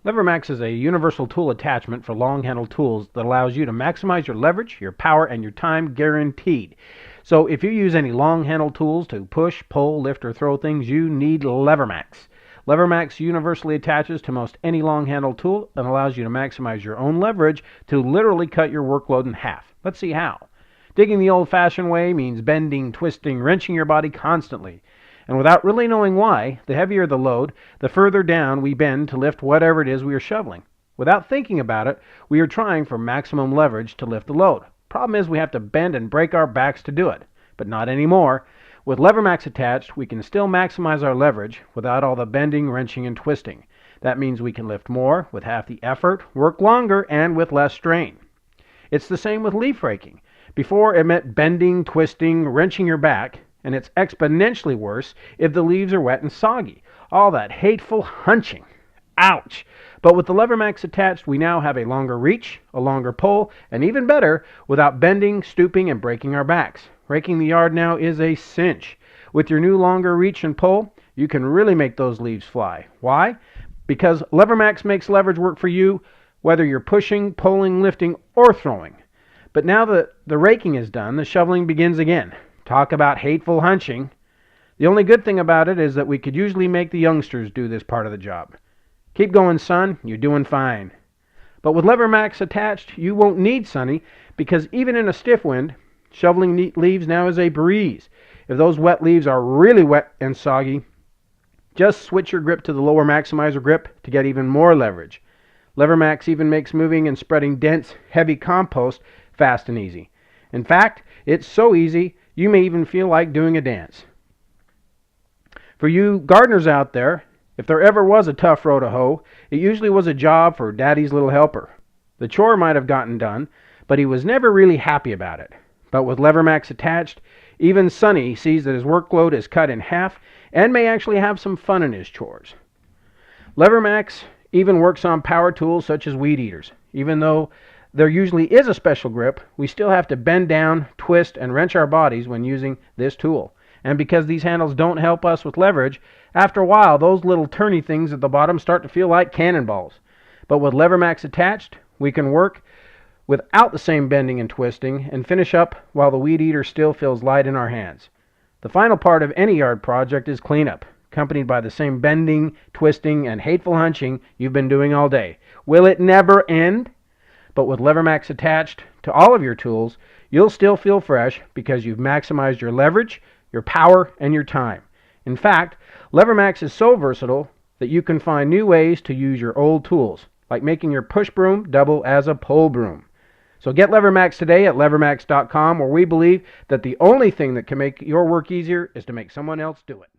LeverMax is a universal tool attachment for long-handled tools that allows you to maximize your leverage, your power, and your time guaranteed. So if you use any long-handled tools to push, pull, lift, or throw things, you need LeverMax. LeverMax universally attaches to most any long-handled tool and allows you to maximize your own leverage to literally cut your workload in half. Let's see how. Digging the old-fashioned way means bending, twisting, wrenching your body constantly. And without really knowing why, the heavier the load, the further down we bend to lift whatever it is we are shoveling. Without thinking about it, we are trying for maximum leverage to lift the load. Problem is we have to bend and break our backs to do it. But not anymore. With LeverMax attached, we can still maximize our leverage without all the bending, wrenching, and twisting. That means we can lift more with half the effort, work longer, and with less strain. It's the same with leaf raking. Before it meant bending, twisting, wrenching your back, and it's exponentially worse if the leaves are wet and soggy. All that hateful hunching. Ouch! But with the LeverMax attached, we now have a longer reach, a longer pull, and even better, without bending, stooping, and breaking our backs. Raking the yard now is a cinch. With your new longer reach and pull, you can really make those leaves fly. Why? Because LeverMax makes leverage work for you, whether you're pushing, pulling, lifting, or throwing. But now that the raking is done, the shoveling begins again. Talk about hateful hunching. The only good thing about it is that we could usually make the youngsters do this part of the job. Keep going, son. You're doing fine. But with LeverMax attached, you won't need Sonny, because even in a stiff wind, shoveling leaves now is a breeze. If those wet leaves are really wet and soggy, just switch your grip to the lower maximizer grip to get even more leverage. LeverMax even makes moving and spreading dense, heavy compost fast and easy. In fact, it's so easy, you may even feel like doing a dance. For you gardeners out there, if there ever was a tough row to hoe, it usually was a job for Daddy's little helper. The chore might have gotten done, but he was never really happy about it. But with LeverMax attached, even Sonny sees that his workload is cut in half and may actually have some fun in his chores. LeverMax even works on power tools such as weed eaters. Even though there usually is a special grip, we still have to bend down, twist, and wrench our bodies when using this tool. And because these handles don't help us with leverage, after a while those little turny things at the bottom start to feel like cannonballs. But with LeverMax attached, we can work without the same bending and twisting and finish up while the weed eater still feels light in our hands. The final part of any yard project is cleanup, accompanied by the same bending, twisting, and hateful hunching you've been doing all day. Will it never end? But with LeverMax attached to all of your tools, you'll still feel fresh because you've maximized your leverage, your power, and your time. In fact, LeverMax is so versatile that you can find new ways to use your old tools, like making your push broom double as a pull broom. So get LeverMax today at LeverMax.com, where we believe that the only thing that can make your work easier is to make someone else do it.